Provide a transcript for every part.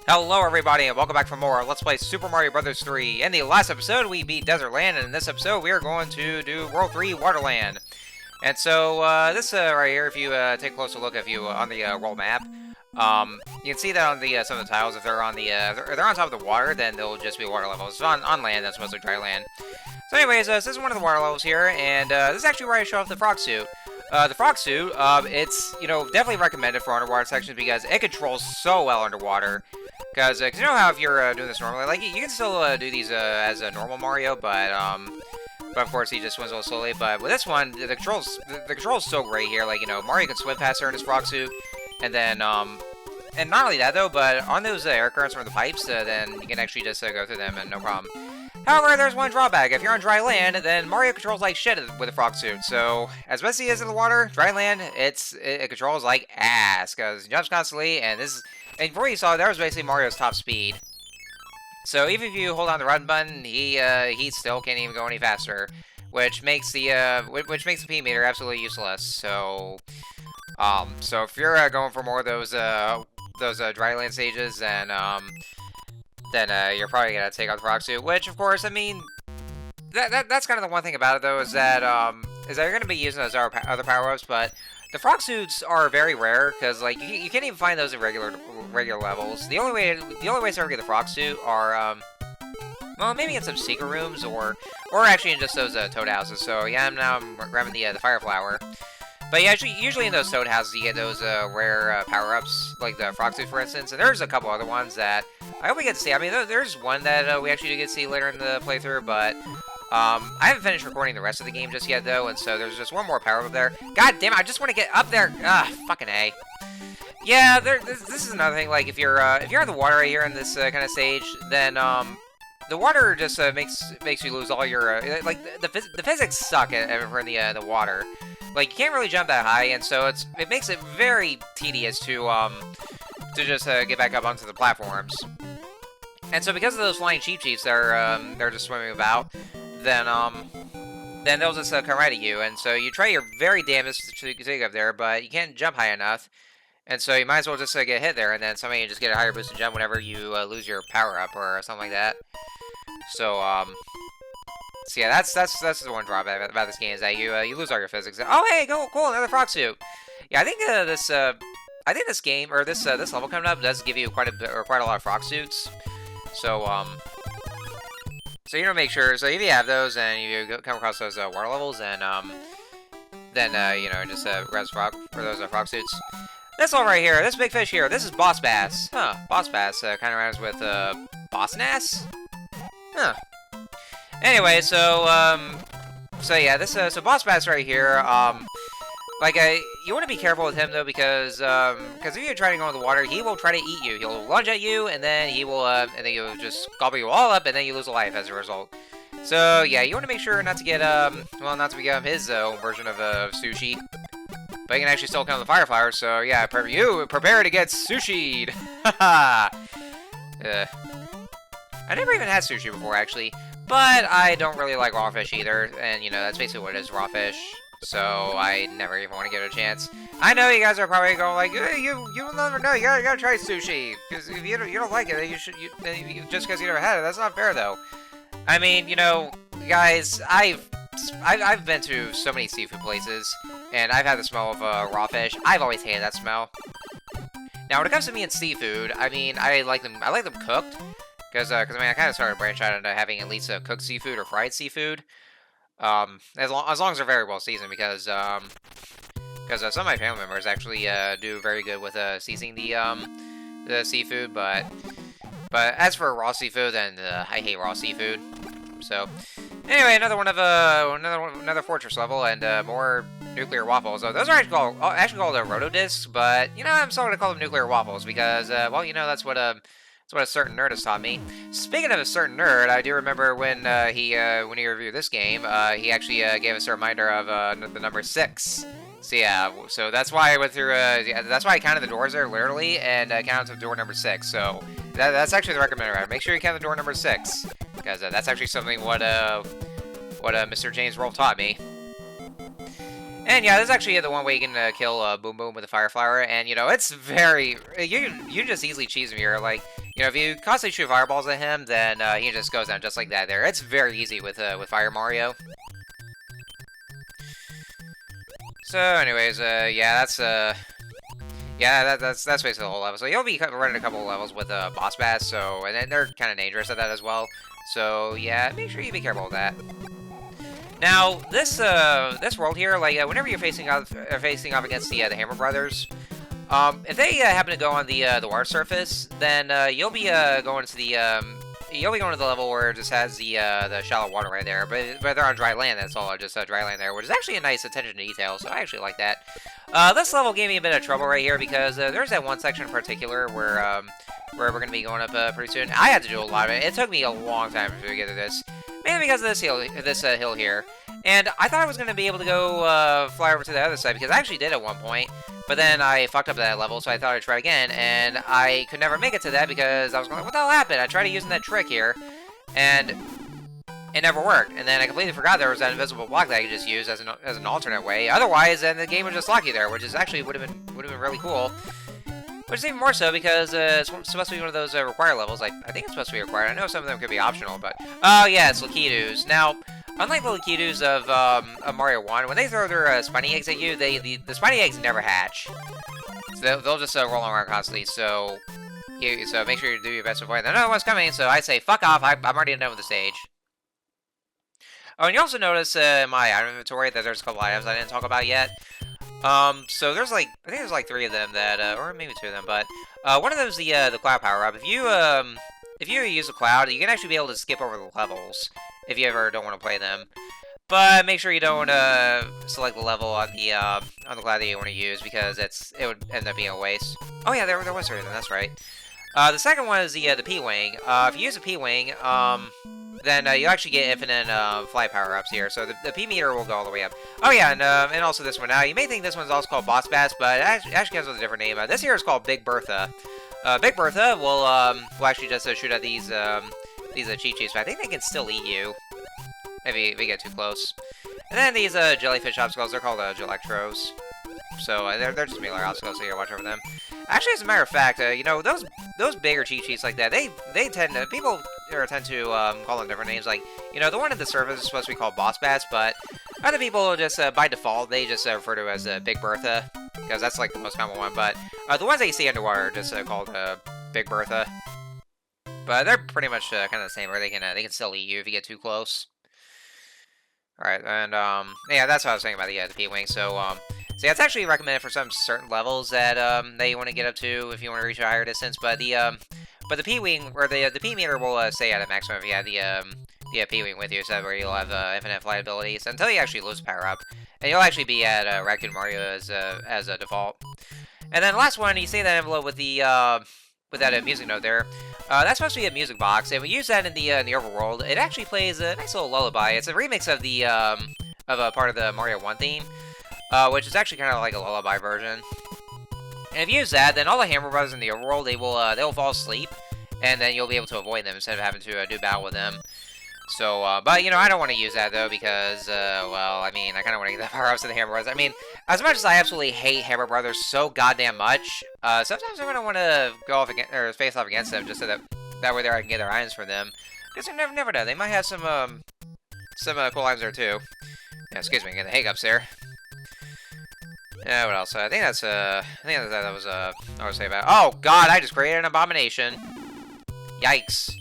Hello everybody and welcome back for more Let's Play Super Mario Bros. 3. In the last episode we beat Desert Land, and in this episode we are going to do World 3 Waterland. And so this right here, if you take a closer look on the world map, you can see that on the some of the tiles, if they're on the if they're on top of the water, then they'll just be water levels. On land, that's mostly dry land. So anyways, this is one of the water levels here, and this is actually where I show off the frog suit. The frog suit, it's, definitely recommended for underwater sections because it controls so well underwater. Because you know how if you're doing this normally, like, you can still do these as a normal Mario, but of course he just swims a little slowly. But with this one, the control's so great here. Like, Mario can swim past her in his frog suit, and then, and not only that though, but on those air currents from the pipes, then you can actually just go through them and no problem. However, there's one drawback. If you're on dry land, then Mario controls like shit with a frog suit. So, as best he is in the water, dry land, it controls like ass, because he jumps constantly, and and before you saw, that was basically Mario's top speed. So even if you hold on the run button, he still can't even go any faster, which makes the P meter absolutely useless. So, so if you're going for more of those dry land stages, then you're probably gonna take out the frog suit. Which, of course, I mean, that's kind of the one thing about it though, is that you're gonna be using those other power-ups, but the frog suits are very rare because, like, you can't even find those in regular levels. The only way to ever get the frog suit are well, maybe in some secret rooms or actually in just those toad houses. So yeah, I'm grabbing the fire flower. But yeah, usually in those toad houses you get those rare power-ups, like the frog suit, for instance. And there's a couple other ones that I hope we get to see. I mean, there's one that we actually do get to see later in the playthrough, but I haven't finished recording the rest of the game just yet, though, and so there's just one more power up there. God damn it, I just want to get up there! Ah, fucking A. Yeah, this is another thing, like, if you're in the water right here in this kind of stage, then, the water just makes you lose all your, like, the physics suck in the water. Like, you can't really jump that high, and so it makes it very tedious to just get back up onto the platforms. And so because of those flying Cheep Cheeps that are, they're just swimming about, then they'll just come right at you, and so you try your very damnedest to get up there, but you can't jump high enough, and so you might as well just get hit there, and then somehow you just get a higher boosted jump whenever you lose your power-up or something like that. So, so yeah, that's the one drawback about this game, is that you lose all your physics. Oh, hey, cool, another frog suit. Yeah, I think this game, or this level coming up, does give you quite a lot of frog suits. So, so make sure. So if you have those and you come across those water levels, and then just grab those frog suits. This one right here, this big fish here, this is Boss Bass. Huh? Boss Bass kind of rhymes with Boss Nass. Huh. Anyway, so yeah, this so Boss Bass right here. Like, you want to be careful with him, though, because if you're trying to go in the water, he will try to eat you. He'll lunge at you, and then he'll just gobble you all up, and then you lose a life as a result. So, yeah, you want to make sure not to get, not to become his own version of Sushi. But you can actually still come to the fire flower, so, yeah, prepare to get sushi'd! Haha! I never even had sushi before, actually, but I don't really like raw fish either, and, that's basically what it is, raw fish. So I never even want to give it a chance. I know you guys are probably going like, you'll never know. You gotta try sushi, because if you don't like it, then just because you never had it. That's not fair, though. I mean, guys, I've been to so many seafood places, and I've had the smell of raw fish. I've always hated that smell. Now, when it comes to me and seafood, I mean, I like them cooked, because I mean, I kind of started to branch out into having at least cooked seafood or fried seafood. As long as they're very well seasoned, because some of my family members actually do very good with seasoning the seafood, but as for raw seafood, then I hate raw seafood. So anyway, another fortress level, and more nuclear waffles. So those are actually called Roto Discs, but I'm still gonna call them nuclear waffles because well, that's what a certain nerd has taught me. Speaking of a certain nerd, I do remember when he reviewed this game, he actually gave us a reminder of the number 6. So yeah, so that's why I went through. Yeah, that's why I counted the doors there literally, and counted to door number 6. So that's actually the recommended route. Make sure you count the door number 6, because that's actually something what Mr. James Rolfe taught me. And yeah, this is actually the one way you can kill Boom Boom with a fire flower, and it's very you just easily cheese him here. Like, You know, if you constantly shoot fireballs at him, then he just goes down just like that there. It's very easy with Fire Mario. So, anyways, yeah, that's basically the whole level. So you'll be running a couple of levels with boss bass, so, and then they're kind of dangerous at that as well. So yeah, make sure you be careful with that. Now, this world here, like whenever you're facing off against the Hammer Brothers, if they happen to go on the water surface, then you'll be going to the level where it just has the shallow water right there. But they're on dry land. That's all, just dry land there, which is actually a nice attention to detail. So I actually like that. This level gave me a bit of trouble right here because there's that one section in particular where we're going to be going up pretty soon. I had to do a lot of it. It took me a long time to get to this, mainly because of this hill here. And I thought I was going to be able to go fly over to the other side because I actually did at one point. But then I fucked up that level, so I thought I'd try again, and I could never make it to that because I was going, what the hell happened? I tried using that trick here, and it never worked. And then I completely forgot there was that invisible block that I could just use as an alternate way. Otherwise, then the game would just lock you there, which is actually would have been really cool. Which is even more so because it's supposed to be one of those required levels. I think it's supposed to be required. I know some of them could be optional, but oh yeah, it's Lakidus. Now, unlike the Lakidus of Mario 1, when they throw their spiny eggs at you, the spiny eggs never hatch. So they'll just roll around constantly. So make sure you do your best to avoid them. Another one's coming, so I say fuck off. I'm already done with the stage. Oh, and you also notice in my item inventory that there's a couple items I didn't talk about yet. So there's I think there's like 3 of them that, or maybe 2 of them, but one of them is the cloud power up. If you use a cloud, you can actually be able to skip over the levels if you ever don't want to play them. But make sure you don't select the level on the cloud that you want to use because it would end up being a waste. Oh yeah, there was 3 of them. That's right. The second one is the P-wing. If you use a P-wing, then you actually get infinite fly power-ups here. So the P-meter will go all the way up. Oh yeah, and also this one. Now, you may think this one's also called Boss Bass, but it actually comes with a different name. This here is called Big Bertha. Big Bertha will actually just shoot at these cheat sheets, but I think they can still eat you if you get too close. And then these jellyfish obstacles, they're called Gelectros. So they're just regular obstacles, so you gotta watch over them. Actually, as a matter of fact, you know, those bigger cheat sheets like that, they tend to, people tend to call them different names. Like, you know, the one at the surface is supposed to be called Boss Bass, but other people just, by default, they just refer to it as Big Bertha, because that's like the most common one. But the ones that you see underwater are just called Big Bertha. But they're pretty much kind of the same, where they can still eat you if you get too close. Alright, and yeah, that's what I was saying about the P-wing. So yeah, it's actually recommended for some certain levels that that you want to get up to if you want to reach a higher distance. But the P-wing, or the P-meter will stay at a maximum if you have the P-wing with you, so where you'll have infinite flight abilities until you actually lose power up, and you'll actually be at Raccoon Mario as a default. And then the last one, you see that envelope with that music note there. That's supposed to be a music box, and we use that in the overworld. It actually plays a nice little lullaby. It's a remix of the of a part of the Mario 1 theme, which is actually kind of like a lullaby version. And if you use that, then all the Hammer Brothers in the overworld, they'll fall asleep, and then you'll be able to avoid them instead of having to do battle with them. So, but, you know, I don't want to use that, though, because, well, I mean, I kind of want to get the power-ups of the Hammer Brothers. I mean, as much as I absolutely hate Hammer Brothers so goddamn much, sometimes I don't want to go off against, or face off against them, just so that way there I can get their items from them. Because you never know, they might have some cool items there, too. Yeah, excuse me, getting the hiccups there. Yeah, what else? I think that was, I was saying about. Oh, God, I just created an abomination. Yikes.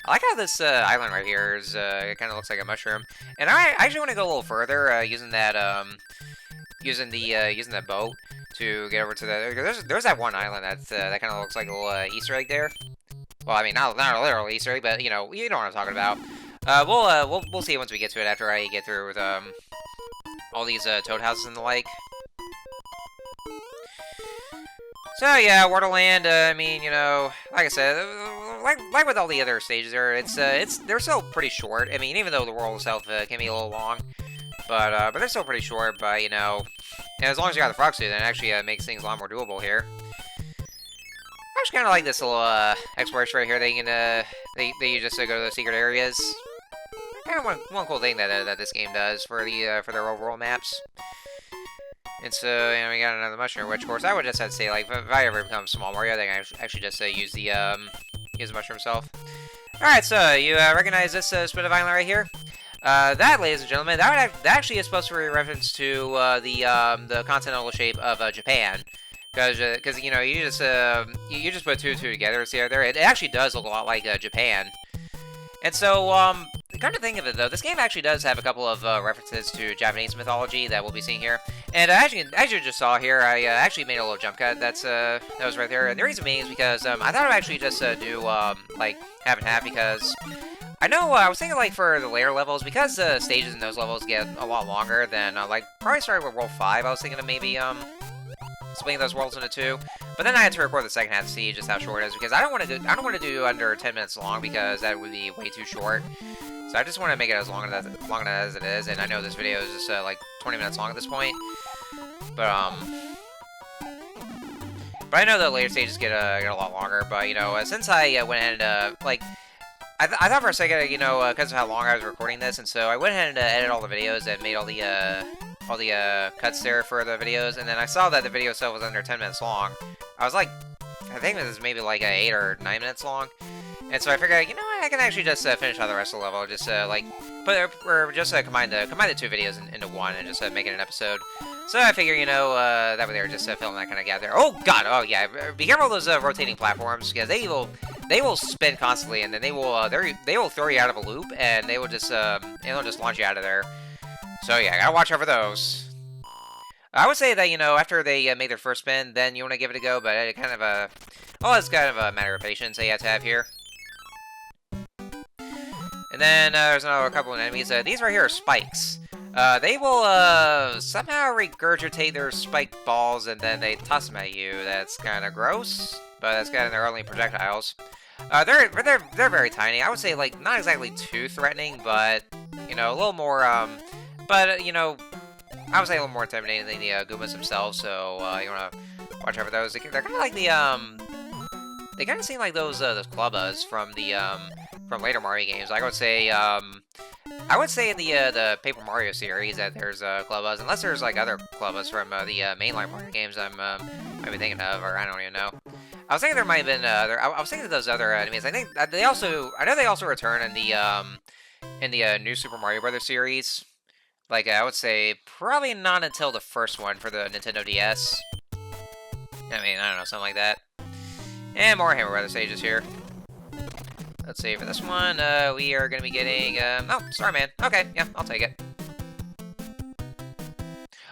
I like how this island right here is it kind of looks like a mushroom, and I actually want to go a little further using that using that boat to get over to the. There's that one island that kind of looks like a little Easter egg there. Well, I mean not a literal Easter egg, but you know what I'm talking about. We'll see once we get to it after I get through with all these toad houses and the like. So yeah, Waterland. I mean, you know, like I said, like with all the other stages, they're still pretty short. I mean, even though the world itself can be a little long, but they're still pretty short. But you know, and as long as you got the frog suit, then it actually makes things a lot more doable here. I actually kind of like this little exploration right here. They just go to the secret areas. Kind of one cool thing that this game does for their overall maps. And so, you know, we got another mushroom, which, of course, I would just have to say, like, if I ever become Small Mario, I think I actually just use the mushroom itself. Alright, so, you recognize this spit of island right here? That, ladies and gentlemen, that actually is supposed to be a reference to the continental shape of Japan. Because you know, you just put two and two together, see there, it actually does look a lot like Japan. And so, come to think of it, though, this game actually does have a couple of references to Japanese mythology that we'll be seeing here. And as you just saw here, I actually made a little jump cut. That was right there. And the reason being is because I thought I'd actually just do like half and half, because I know I was thinking like for the later levels, because the stages in those levels get a lot longer than like probably starting with World 5. I was thinking of maybe splitting those worlds into two, but then I had to record the second half to see just how short it is, because I don't want to do under 10 minutes long, because that would be way too short. So I just want to make it as long as it is, and I know this video is just like 20 minutes long at this point. But I know the later stages get a lot longer. But you know, since I went ahead and like, I thought for a second, you know, because of how long I was recording this, and so I went ahead and edited all the videos and made all the cuts there for the videos, and then I saw that the video itself was under 10 minutes long. I was like, I think this is maybe like 8 or 9 minutes long, and so I figured, you know what, I can actually just finish out the rest of the level, just like combine the two videos into one and just make it an episode. So I figure, you know, that way they were just filming that kind of gap there. Oh god, oh yeah, be careful of those rotating platforms, because they will spin constantly, and then they will throw you out of a loop, and they'll just launch you out of there. So yeah, gotta watch out for those. I would say that, you know, after they make their first spin, then you want to give it a go, but it kind of it's kind of a matter of patience that you have to have here. And then there's another couple of enemies. These right here are spikes. They will somehow regurgitate their spike balls, and then they toss them at you. That's kind of gross, but that's kind of their only projectiles. They're very tiny. I would say, like, not exactly too threatening, but you know, a little more but you know, I would say a little more intimidating than the Goombas themselves. So you wanna watch out for those. They're kind of like the they kind of seem like those Clubbas from the from later Mario games. I would say in the Paper Mario series that there's Clubbas, unless there's like other Clubbas from the mainline Mario games I'm might be thinking of, or I don't even know. I was thinking there might have been I was thinking of those other enemies. I think I know they also return in the new Super Mario Brothers series. Like, I would say probably not until the first one for the Nintendo DS. I mean, I don't know, something like that. And more Hammer Brothers stages here. Let's see, for this one, we are going to be getting, oh, Starman. Okay, yeah, I'll take it.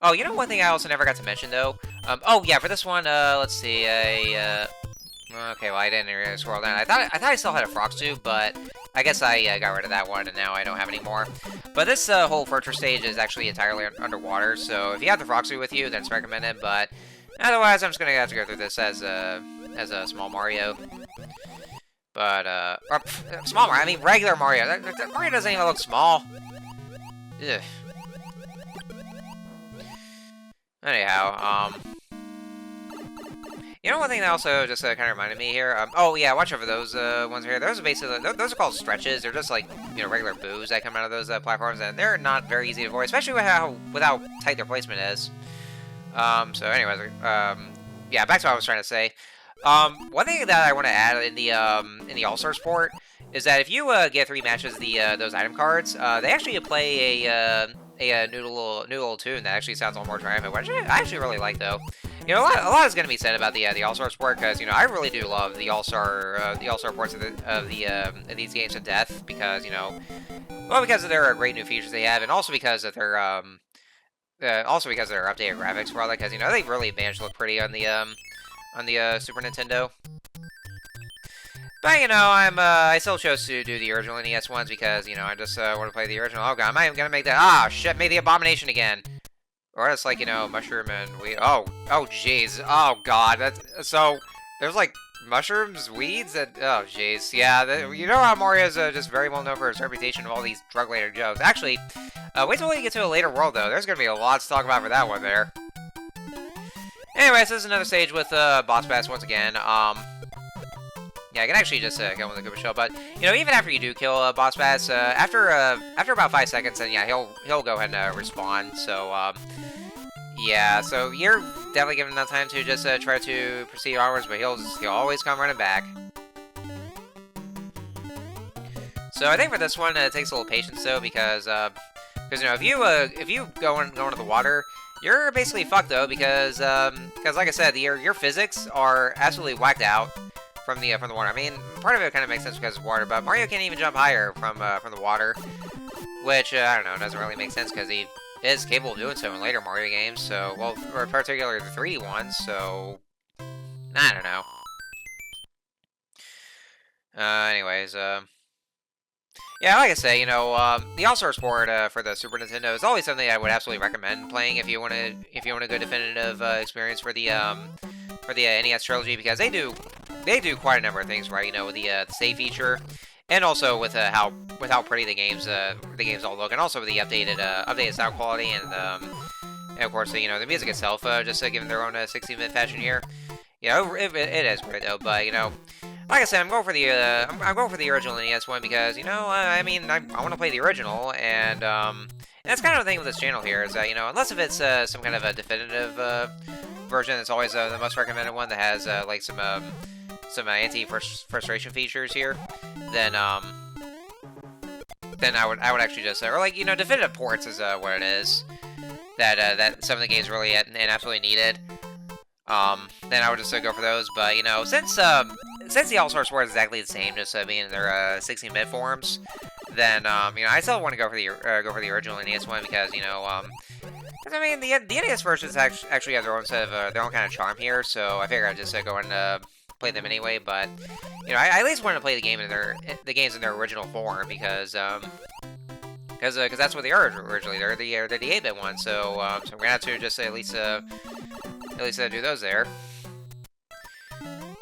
Oh, you know one thing I also never got to mention, though? Oh, yeah, for this one, let's see, okay, well, I didn't really scroll down. I thought I still had a Frog Stew, but I guess I got rid of that one, and now I don't have any more. But this whole Fortress stage is actually entirely underwater, so if you have the Frog Stew with you, then it's recommended, but otherwise, I'm just going to have to go through this as a small Mario. But, small Mario, I mean regular Mario. That Mario doesn't even look small. Ugh. Anyhow, you know one thing that also just kind of reminded me here? Oh yeah, watch out for those ones here. Those are basically, those are called stretches. They're just like, you know, regular boos that come out of those platforms, and they're not very easy to avoid, especially with how tight their placement is. So anyways, yeah, back to what I was trying to say. One thing that I want to add in the All-Stars port is that if you get 3 matches those item cards, they actually play a new little tune that actually sounds a little more triumphant, which I actually really like, though. You know, a lot is going to be said about the All-Stars port, because you know I really do love the All-Star ports of these games to death, because you know, well, because of their great new features they have, and also because of their updated graphics, rather, because you know they really managed to look pretty on the Super Nintendo. But, you know, I still chose to do the original NES ones because, you know, I just want to play the original. Oh, God, am I even going to make that? Ah, shit, made the Abomination again. Or it's like, you know, Mushroom and Weed. Oh, jeez. Oh, God. So, there's, like, mushrooms, weeds, and... Oh, jeez. Yeah, you know how Mario's just very well known for his reputation of all these drug-related jokes. Actually, wait till we get to a later world, though. There's going to be a lot to talk about for that one there. Anyways, this is another stage with Boss Bass once again. Yeah, I can actually just kill him with a Koopa Shell, but you know, even after you do kill Boss Bass, after about 5 seconds, then yeah, he'll go ahead and respawn. So Yeah, so you're definitely giving enough time to just try to proceed onwards, but he'll always come running back. So I think for this one, it takes a little patience though, because you know, if you go into the water, you're basically fucked though, because like I said, your physics are absolutely whacked out from the water. I mean, part of it kind of makes sense because it's water, but Mario can't even jump higher from the water, which I don't know, doesn't really make sense because he is capable of doing so in later Mario games. So, well, or particularly the 3D ones. So, I don't know. Anyways, yeah, like I say, you know, the All-Star Sport for the Super Nintendo is always something I would absolutely recommend playing if you want a good definitive experience for the NES trilogy, because they do quite a number of things right. You know, with the save feature, and also with how pretty the games all look, and also with the updated sound quality, and of course, you know, the music itself, just given their own 16-bit fashion here. You know, it is great though, but you know. Like I said, I'm going for the I'm going for the original NES one because, you know, I mean, I want to play the original, and that's kind of the thing with this channel here is that, you know, unless if it's some kind of a definitive version, it's always the most recommended one that has like some anti-frustration features here, then I would actually just or like, you know, definitive ports is what it is that some of the games really and absolutely needed. Then I would just go for those, but you know, since the All-Star Sport is exactly the same, just being in their 16-bit forms, then you know, I still want to go for the original NES one because, you know, I mean, the NES versions actually have their own set of their own kind of charm here, so I figured I'd just go and play them anyway. But you know, I at least wanted to play the games in their original form because that's what they are originally. They're the 8-bit ones, so so I'm gonna have to just at least do those there.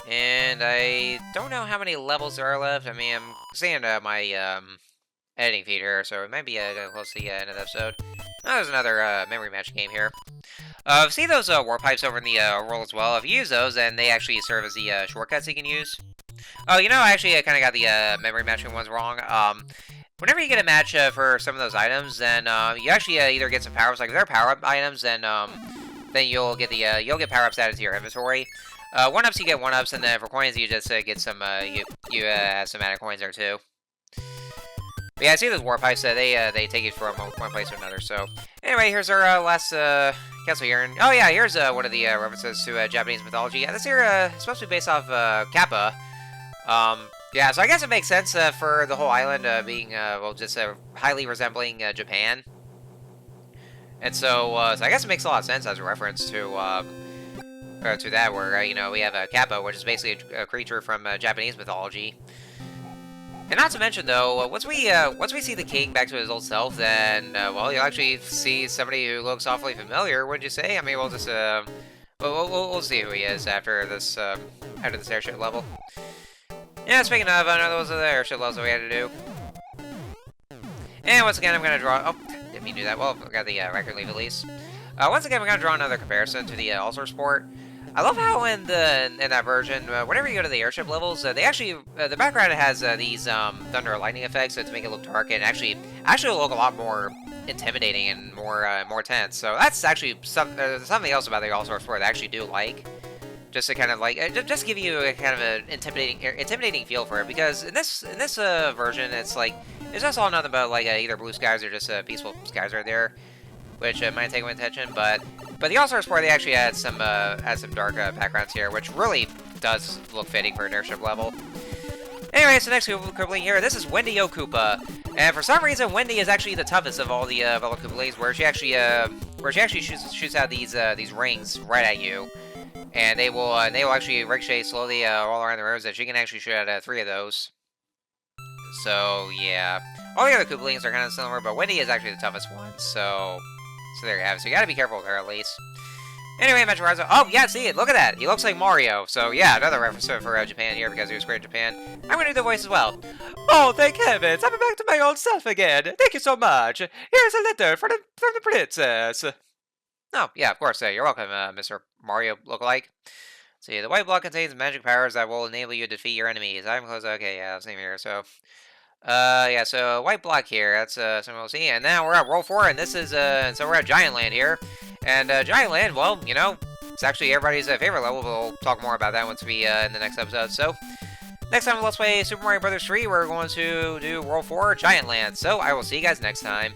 And I don't know how many levels there are left. I mean, I'm seeing my editing feed here, so it might be close to the end of the episode. Oh, there's another memory match game here. See those warp pipes over in the world as well? If you use those, then they actually serve as the shortcuts you can use. Oh, you know, I actually kind of got the memory matching ones wrong. Whenever you get a match for some of those items, then you actually either get some power-ups. Like if they're power-up items, then you'll get power-ups added to your inventory. 1-ups you get 1-ups, and then for coins you just get some you have some added coins there too. But yeah, I see those warp pipes. They take you from one place to another. So anyway, here's our last castle here. And oh yeah, here's one of the references to Japanese mythology. Yeah, this here is supposed to be based off Kappa. Yeah, so I guess it makes sense for the whole island being well, just highly resembling Japan. And so I guess it makes a lot of sense as a reference to that, where you know, we have Kappa, which is basically a creature from Japanese mythology. And not to mention, though, once we see the king back to his old self, then well, you'll actually see somebody who looks awfully familiar. Wouldn't you say? I mean, we'll just we'll see who he is after this airship level. Yeah, speaking of, those are the airship levels that we had to do. And once again, I'm gonna draw. Oh, didn't mean to do that. Well, I got the record leave at least. Once again, we're gonna draw another comparison to the All-Star Sport. I love how in that version, whenever you go to the airship levels, they actually the background has these thunder and lightning effects to make it look dark and actually look a lot more intimidating and more tense. So that's actually something else about the All-Star Sport that I actually do like. Just to kind of like just give you a kind of an intimidating feel for it, because in this version it's like it's just all nothing but like either blue skies or just peaceful skies right there, which might take my attention. But the All-Star Sport, they actually add some dark backgrounds here, which really does look fitting for an airship level. Anyway, so next Koopaling here, this is Wendy Koopa, and for some reason Wendy is actually the toughest of all the Koopalings, where she actually shoots out these rings right at you. And they will actually ricochet slowly all around the rooms, and she can actually shoot out 3 of those. So yeah, all the other Koopalings are kind of similar, but Wendy is actually the toughest one. So there you have it. So you gotta be careful with her at least. Anyway, Metro Rise. Oh yeah, see it. Look at that. He looks like Mario. So yeah, another reference for Japan here because he was great in Japan. I'm gonna do the voice as well. Oh, thank heavens! I'm back to my old self again. Thank you so much. Here's a letter from the princess. Oh, yeah, of course. You're welcome, Mr. Mario lookalike. See, the white block contains magic powers that will enable you to defeat your enemies. I'm close. Okay, yeah, same here. So, Yeah, so white block here, that's, something we'll see, and now we're at World 4, and this is, so we're at Giant Land here, and, Giant Land, well, you know, it's actually everybody's, favorite level. We'll talk more about that once we, in the next episode, so, next time on Let's Play Super Mario Bros. 3, we're going to do World 4 Giant Land, so I will see you guys next time.